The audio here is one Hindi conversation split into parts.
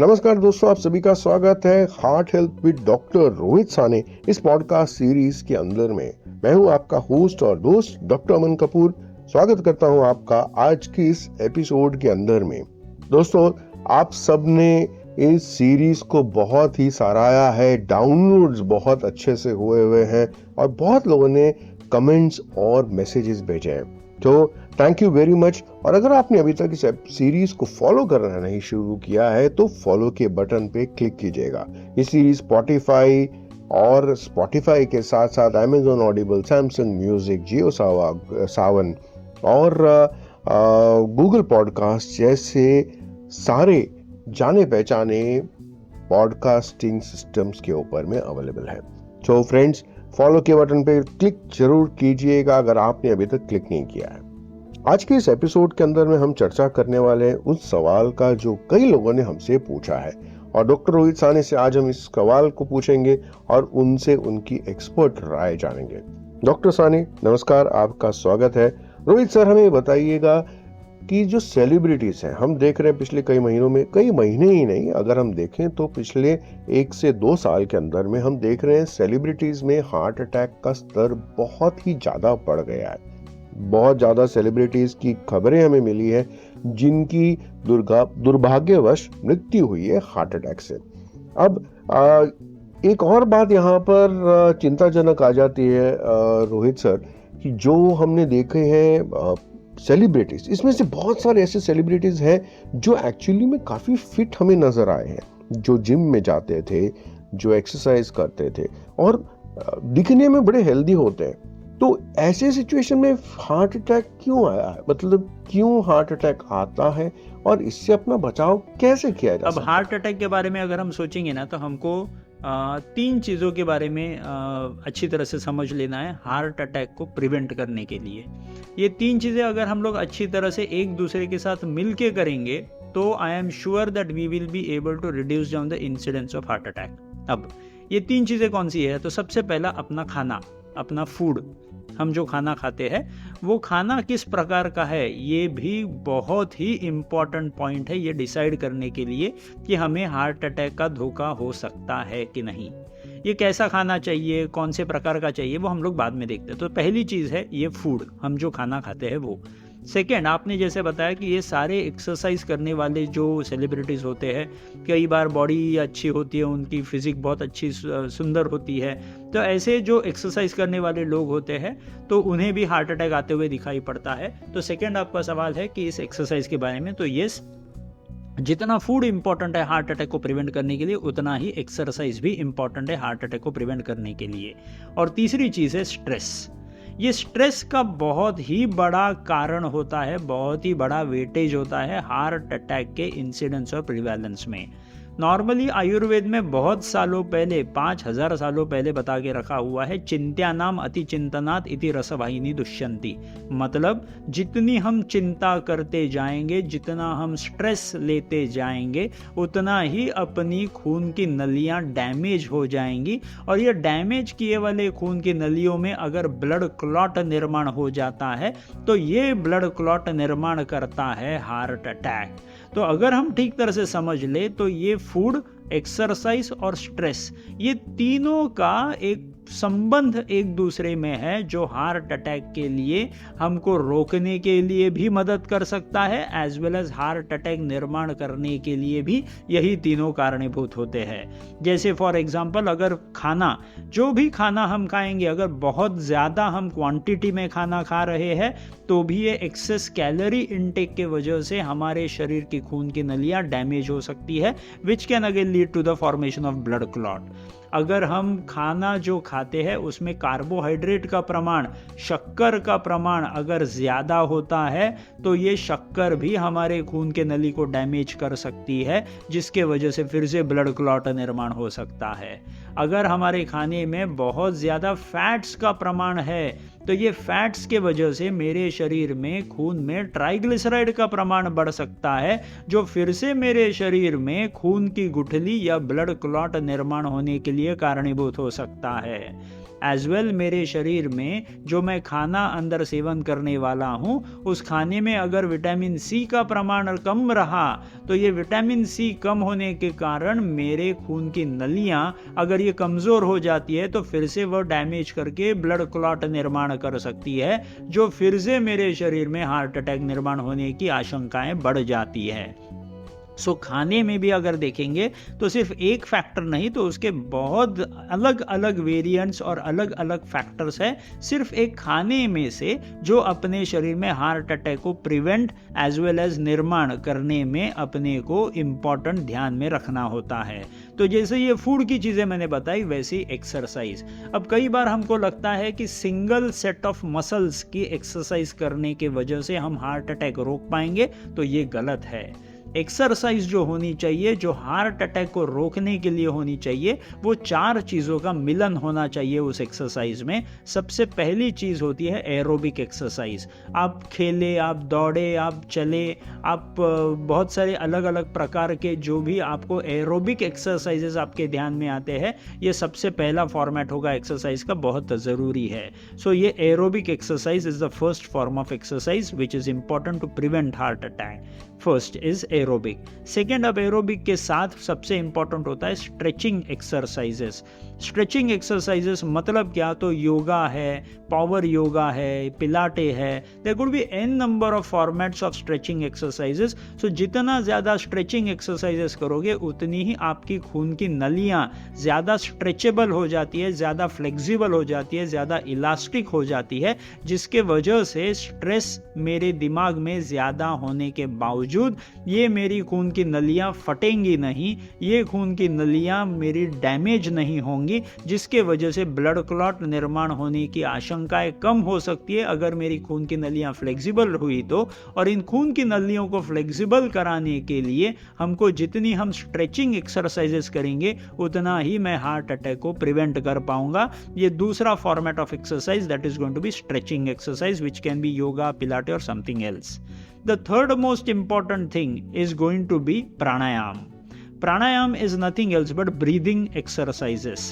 नमस्कार दोस्तों, आप सभी का स्वागत है heart health with doctor Rohit Sane इस पॉडकास्ट सीरीज के अंदर में। मैं हूं आपका होस्ट और दोस्त डॉक्टर अमन कपूर। स्वागत करता हूं आपका आज की इस एपिसोड के अंदर में। दोस्तों, आप सब ने इस सीरीज को बहुत ही सराहा है, डाउनलोड्स बहुत अच्छे से हुए हैं और बहुत लोगों ने कमेंट्स और मैसेजेस भेजे हैं, तो थैंक यू वेरी मच। और अगर आपने अभी तक इस सीरीज को फॉलो करना नहीं शुरू किया है तो फॉलो के बटन पे क्लिक कीजिएगा। ये सीरीज स्पॉटिफाई के साथ साथ अमेजॉन ऑडिबल, सैमसंग म्यूजिक, जियो सावन और गूगल पॉडकास्ट जैसे सारे जाने पहचाने पॉडकास्टिंग सिस्टम्स के ऊपर में अवेलेबल है। तो फ्रेंड्स, फॉलो के बटन पे क्लिक जरूर कीजिएगा अगर आपने अभी तक क्लिक नहीं किया है। आज के इस एपिसोड के अंदर में हम चर्चा करने वाले हैं उस सवाल का जो कई लोगों ने हमसे पूछा है, और डॉक्टर रोहित साने से आज हम इस सवाल को पूछेंगे और उनसे उनकी एक्सपर्ट राय जानेंगे। डॉक्टर साने, नमस्कार, आपका स्वागत है। रोहित सर, हमें बताइएगा कि जो सेलिब्रिटीज हैं, हम देख रहे हैं पिछले कई महीनों में, कई महीने ही नहीं, अगर हम देखें तो पिछले 1 से 2 साल के अंदर में हम देख रहे हैं सेलिब्रिटीज में हार्ट अटैक का स्तर बहुत ही ज्यादा बढ़ गया है। बहुत ज्यादा सेलिब्रिटीज की खबरें हमें मिली है जिनकी दुर्भाग्यवश मृत्यु हुई है हार्ट अटैक से। अब एक और बात यहाँ पर चिंताजनक आ जाती है रोहित सर, कि जो हमने देखे हैं सेलिब्रिटीज, इसमें से बहुत सारे ऐसे सेलिब्रिटीज हैं जो एक्चुअली में काफी फिट हमें नजर आए हैं, जो जिम में जाते थे, जो एक्सरसाइज करते थे और दिखने में बड़े हेल्दी होते हैं। तो ऐसे सिचुएशन में हार्ट अटैक क्यों आया है? मतलब क्यों हार्ट अटैक आता है और इससे अपना बचाव कैसे किया जा सकता है? अब हार्ट अटैक के बारे में अगर हम सोचेंगे ना, तो हमको 3 चीज़ों के बारे में अच्छी तरह से समझ लेना है हार्ट अटैक को प्रिवेंट करने के लिए। ये 3 चीज़ें अगर हम लोग अच्छी तरह से एक दूसरे के साथ मिल के करेंगे तो I am sure that we will be able to reduce down the incidence of heart attack. अब ये 3 चीज़ें कौन सी है? तो सबसे पहला अपना खाना, अपना फूड। हम जो खाना खाते हैं वो खाना किस प्रकार का है, ये भी बहुत ही इम्पॉर्टेंट पॉइंट है ये डिसाइड करने के लिए कि हमें हार्ट अटैक का धोखा हो सकता है कि नहीं। ये कैसा खाना चाहिए, कौन से प्रकार का चाहिए, वो हम लोग बाद में देखते हैं। तो पहली चीज़ है ये फूड, हम जो खाना खाते हैं वो। सेकेंड, आपने जैसे बताया कि ये सारे एक्सरसाइज करने वाले जो सेलिब्रिटीज़ होते हैं, कई बार बॉडी अच्छी होती है, उनकी फिजिक बहुत अच्छी सुंदर होती है, तो ऐसे जो एक्सरसाइज करने वाले लोग होते हैं तो उन्हें भी हार्ट अटैक आते हुए दिखाई पड़ता है। तो सेकेंड आपका सवाल है कि इस एक्सरसाइज के बारे में, तो यस, जितना फूड इंपॉर्टेंट है हार्ट अटैक को प्रिवेंट करने के लिए, उतना ही एक्सरसाइज भी इंपॉर्टेंट है हार्ट अटैक को प्रिवेंट करने के लिए। और तीसरी चीज़ है स्ट्रेस। ये स्ट्रेस का बहुत ही बड़ा कारण होता है, बहुत ही बड़ा वेटेज होता है हार्ट अटैक के इंसिडेंस और प्रिवेलेंस में। नॉर्मली आयुर्वेद में बहुत सालों पहले, 5000 सालों पहले बता के रखा हुआ है, चिंत्यानाम अति चिंतनात् इति रसवाहिनी दुष्यंती। मतलब जितनी हम चिंता करते जाएंगे, जितना हम स्ट्रेस लेते जाएंगे, उतना ही अपनी खून की नलियां डैमेज हो जाएंगी, और ये डैमेज किए वाले खून की नलियों में अगर ब्लड क्लॉट निर्माण हो जाता है तो ये ब्लड क्लॉट निर्माण करता है हार्ट अटैक। तो अगर हम ठीक तरह से समझ ले तो ये फूड, एक्सरसाइज और स्ट्रेस, ये तीनों का एक संबंध एक दूसरे में है, जो हार्ट अटैक के लिए हमको रोकने के लिए भी मदद कर सकता है, as well as heart attack निर्माण करने के लिए भी यही तीनों कारणीभूत होते हैं। जैसे फॉर एग्जांपल, अगर खाना, जो भी खाना हम खाएंगे, अगर बहुत ज़्यादा हम क्वांटिटी में खाना खा रहे हैं तो भी ये एक्सेस कैलोरी इनटेक के वजह से हमारे शरीर की खून की नलियाँ डैमेज हो सकती है, which can again lead to the formation of blood clot. अगर हम खाना जो खाते हैं उसमें कार्बोहाइड्रेट का प्रमाण, शक्कर का प्रमाण अगर ज़्यादा होता है तो ये शक्कर भी हमारे खून के नली को डैमेज कर सकती है, जिसके वजह से फिर से ब्लड क्लॉट निर्माण हो सकता है। अगर हमारे खाने में बहुत ज़्यादा फैट्स का प्रमाण है तो ये फैट्स के वजह से मेरे शरीर में खून में ट्राइग्लिसराइड का प्रमाण बढ़ सकता है, जो फिर से मेरे शरीर में खून की गुठली या ब्लड क्लॉट निर्माण होने के लिए कारणीभूत हो सकता है। एज वेल मेरे शरीर में जो मैं खाना अंदर सेवन करने वाला हूँ उस खाने में अगर विटामिन सी का प्रमाण कम रहा तो ये विटामिन सी कम होने के कारण मेरे खून की नलियाँ अगर ये कमज़ोर हो जाती है तो फिर से वह डैमेज करके ब्लड क्लॉट निर्माण कर सकती है, जो फिर से मेरे शरीर में हार्ट अटैक निर्माण होने की आशंकाएं बढ़ जाती है। सो खाने में भी अगर देखेंगे तो सिर्फ एक फैक्टर नहीं, तो उसके बहुत अलग अलग वेरिएंट्स और अलग अलग फैक्टर्स है सिर्फ एक खाने में से, जो अपने शरीर में हार्ट अटैक को प्रिवेंट एज वेल एज निर्माण करने में अपने को इम्पॉर्टेंट ध्यान में रखना होता है। तो जैसे ये फूड की चीज़ें मैंने बताई, वैसी एक्सरसाइज। अब कई बार हमको लगता है कि सिंगल सेट ऑफ मसल्स की एक्सरसाइज करने के वजह से हम हार्ट अटैक रोक पाएंगे, तो ये गलत है। एक्सरसाइज जो होनी चाहिए, जो हार्ट अटैक को रोकने के लिए होनी चाहिए, वो 4 चीज़ों का मिलन होना चाहिए उस एक्सरसाइज में। सबसे पहली चीज़ होती है एरोबिक एक्सरसाइज। आप खेले, आप दौड़े, आप चले, आप बहुत सारे अलग अलग प्रकार के जो भी आपको एरोबिक एक्सरसाइजेस आपके ध्यान में आते हैं, ये सबसे पहला फॉर्मेट होगा एक्सरसाइज का, बहुत ज़रूरी है। सो ये aerobic exercise is the first form of exercise which is important to prevent heart attack. First is aerobic. Second, अब एरोबिक के साथ सबसे इंपॉर्टेंट होता है स्ट्रेचिंग एक्सरसाइजेस। स्ट्रेचिंग एक्सरसाइजेस मतलब क्या, तो योगा है, पावर योगा है, पिलाटे है, there could be an number of formats of stretching exercises. So जितना ज़्यादा स्ट्रेचिंग एक्सरसाइजेस करोगे उतनी ही आपकी खून की नलियाँ ज़्यादा स्ट्रेचेबल हो जाती है, ज़्यादा फ्लेक्सिबल हो जाती है, ज़्यादा इलास्टिक हो जाती है, जिसके वजह से स्ट्रेस मेरे दिमाग में ज़्यादा होने के बावजूद ये मेरी खून की नलियाँ फटेंगी नहीं, ये खून की नलियाँ मेरी डैमेज नहीं होंगी, जिसके वजह से ब्लड क्लॉट निर्माण होने की आशंकाएं कम हो सकती है अगर मेरी खून की नलियाँ फ्लेक्सिबल हुई तो। और इन खून की नलियों को फ्लेक्सिबल कराने के लिए हमको जितनी हम स्ट्रेचिंग एक्सरसाइजेस करेंगे उतना ही मैं हार्ट अटैक को प्रिवेंट कर पाऊंगा। ये दूसरा format of exercise, that is going to be stretching exercise which can be yoga, pilates और something else. The third most important thing is going to be pranayam. Pranayam is nothing else but breathing exercises.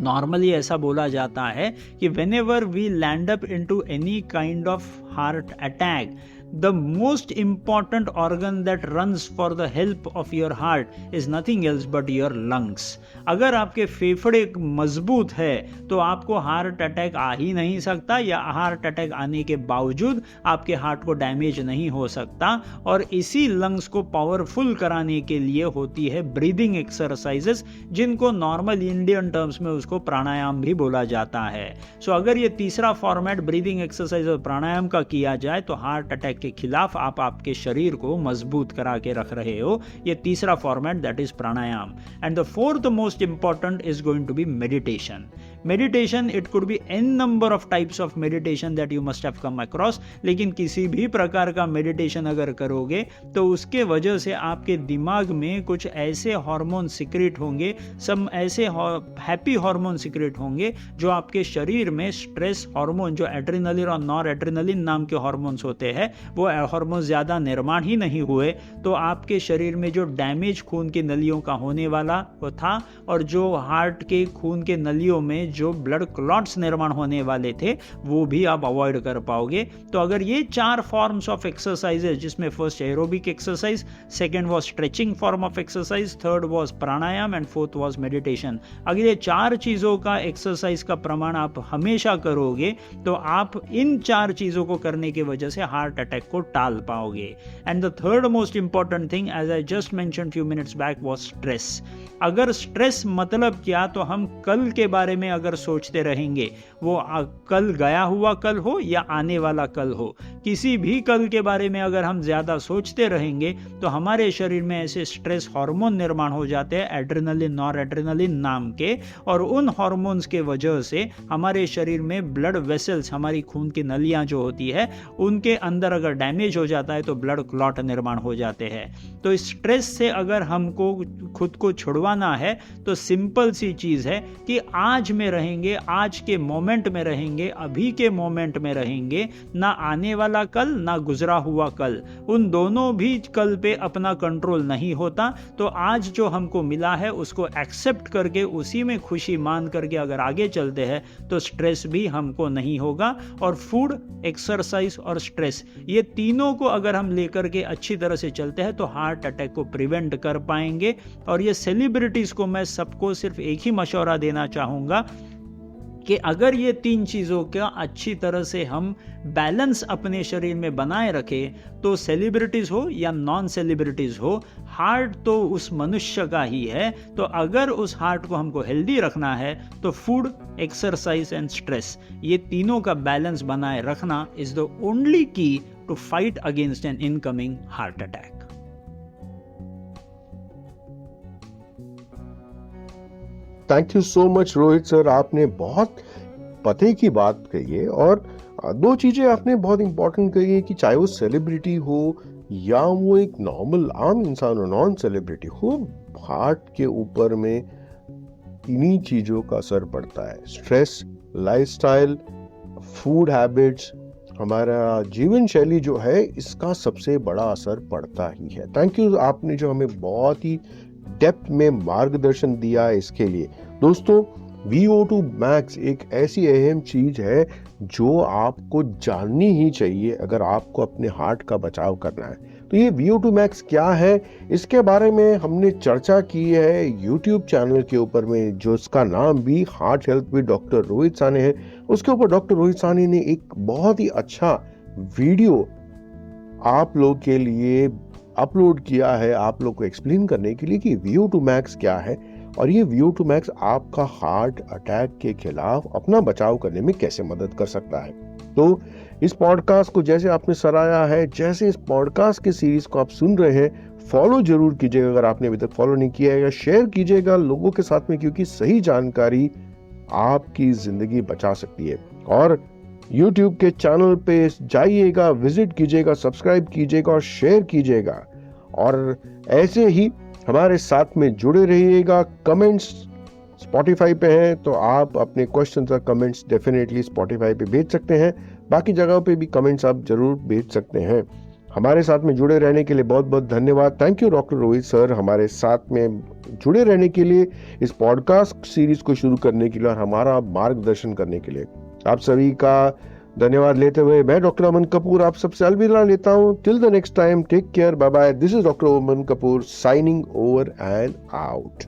Normally ऐसा बोला जाता है कि whenever we land up into any kind of heart attack, the most important organ that runs for the help of your heart is nothing else but your lungs. अगर आपके फेफड़े मजबूत है तो आपको हार्ट अटैक आ ही नहीं सकता, या हार्ट अटैक आने के बावजूद आपके हार्ट को डैमेज नहीं हो सकता। और इसी लंग्स को पावरफुल कराने के लिए होती है ब्रीदिंग एक्सरसाइजेस, जिनको नॉर्मल इंडियन टर्म्स में उसको प्राणायाम भी बोला जाता है। सो अगर ये तीसरा फॉर्मेट ब्रीदिंग एक्सरसाइज और प्राणायाम का किया जाए तो हार्ट अटैक के खिलाफ आप आपके शरीर को मजबूत करा के रख रहे हो। ये तीसरा format, that is pranayama. And the fourth most important is going to be meditation. Meditation, it could be an number of types of meditation that you must have come across, लेकिन किसी भी प्रकार का मेडिटेशन अगर करोगे तो उसके वजह से आपके दिमाग में कुछ ऐसे हार्मोन सिक्रेट होंगे, सब ऐसे हैप्पी हार्मोन सिक्रेट होंगे जो आपके शरीर में स्ट्रेस हार्मोन, जो एड्रेनलिन और नॉर एड्रेनलिन नाम के हार्मोन्स होते हैं, वो हार्मोन ज़्यादा निर्माण ही नहीं हुए तो आपके शरीर में जो डैमेज खून की नलियों का होने वाला वो था, और जो हार्ट के खून के नलियों में जो ब्लड क्लॉट्स निर्माण होने वाले थे वो भी आप अवॉइड कर पाओगे। तो अगर ये 4 फॉर्म्स ऑफ एक्सरसाइजेज, जिसमें first aerobic exercise, second was stretching form of exercise, third was pranayama and fourth was meditation, अगर ये 4 चीज़ों का एक्सरसाइज का प्रमाण आप हमेशा करोगे तो आप इन 4 चीज़ों को करने की वजह से हार्ट अटैक को टाल पाओगे। And the third most important thing, as I just mention few minutes back, was stress. अगर स्ट्रेस मतलब क्या, तो हम कल के बारे में अगर सोचते रहेंगे, वो कल गया हुआ कल हो या आने वाला कल हो, किसी भी कल के बारे में अगर हम ज़्यादा सोचते रहेंगे तो हमारे शरीर में ऐसे स्ट्रेस हार्मोन निर्माण हो जाते हैं, एड्रेनलिन, नॉर एड्रेनलिन नाम के, और उन हार्मोन्स के वजह से हमारे शरीर में ब्लड वेसल्स, हमारी खून की नलियाँ जो होती है, उनके अंदर अगर डैमेज हो जाता है तो ब्लड क्लॉट निर्माण हो जाते हैं। तो स्ट्रेस से अगर हमको खुद को छुड़वाना है तो सिंपल सी चीज़ है कि आज में रहेंगे, आज के मोमेंट में रहेंगे, अभी के मोमेंट में रहेंगे, ना आने वाला वाला कल ना गुजरा हुआ कल, उन दोनों भी कल पे अपना कंट्रोल नहीं होता। तो आज जो हमको मिला है उसको एक्सेप्ट करके उसी में खुशी मान करके अगर आगे चलते हैं तो स्ट्रेस भी हमको नहीं होगा। और फूड, एक्सरसाइज और स्ट्रेस, ये तीनों को अगर हम लेकर के अच्छी तरह से चलते हैं तो हार्ट अटैक को प्रिवेंट कर पाएंगे। और ये सेलिब्रिटीज को मैं सबको सिर्फ एक ही मशवरा देना चाहूँगा कि अगर ये तीन चीज़ों का अच्छी तरह से हम बैलेंस अपने शरीर में बनाए रखें तो सेलिब्रिटीज़ हो या नॉन सेलिब्रिटीज़ हो, हार्ट तो उस मनुष्य का ही है। तो अगर उस हार्ट को हमको हेल्दी रखना है तो फूड, एक्सरसाइज एंड स्ट्रेस, ये तीनों का बैलेंस बनाए रखना is the only key to fight against an incoming heart attack. Thank you so much Rohit sir, आपने बहुत पते की बात कही है। और दो चीजें आपने बहुत इंपॉर्टेंट कही है कि चाहे वो सेलिब्रिटी हो या वो एक नॉर्मल आम इंसान हो, नॉन सेलिब्रिटी हो, हार्ट के ऊपर में इन्हीं चीजों का असर पड़ता है। स्ट्रेस, लाइफस्टाइल, फूड हैबिट्स, हमारा जीवन शैली जो है, इसका सबसे बड़ा असर पड़ता ही है। थैंक यू, आपने जो हमें बहुत ही डेप्थ में मार्गदर्शन दिया इसके लिए। दोस्तों, VO2 मैक्स एक ऐसी अहम चीज है जो आपको जाननी ही चाहिए अगर आपको अपने हार्ट का बचाव करना है। तो ये VO2 मैक्स क्या है, इसके बारे में हमने चर्चा की है YouTube चैनल के ऊपर में, जो इसका नाम भी heart health with doctor Rohit Sahni है। उसके ऊपर डॉक्टर रोहित साहनी ने एक बहुत ही अच्छा वीडियो आप लोग के लिए अपलोड किया है, आप लोग को एक्सप्लेन करने के लिए कि VO2 मैक्स क्या है और ये VO2 मैक्स आपका हार्ट अटैक के खिलाफ अपना बचाव करने में कैसे मदद कर सकता है। तो इस पॉडकास्ट को जैसे आपने सराहा है, जैसे इस पॉडकास्ट के सीरीज को आप सुन रहे हैं, फॉलो जरूर कीजिएगा अगर आपने अभी तक फॉलो नहीं किया है, या शेयर कीजिएगा लोगों के साथ में, क्योंकि सही जानकारी आपकी जिंदगी बचा सकती है। और YouTube के चैनल पे जाइएगा, विजिट कीजिएगा, सब्सक्राइब कीजिएगा और शेयर कीजिएगा। और ऐसे ही हमारे साथ में जुड़े रहिएगा। कमेंट्स स्पॉटिफाई पे हैं तो आप अपने क्वेश्चंस और कमेंट्स डेफिनेटली स्पॉटिफाई पे भेज सकते हैं, बाकी जगहों पे भी कमेंट्स आप जरूर भेज सकते हैं। हमारे साथ में जुड़े रहने के लिए बहुत बहुत धन्यवाद। Thank you doctor Rohit sir, हमारे साथ में जुड़े रहने के लिए, इस पॉडकास्ट सीरीज को शुरू करने के लिए और हमारा मार्गदर्शन करने के लिए। आप सभी का धन्यवाद लेते हुए मैं डॉक्टर अमन कपूर आप सबसे अलविदा लेता हूं। Till the next time, take care, bye bye. This is doctor Aman Kapoor signing over and out.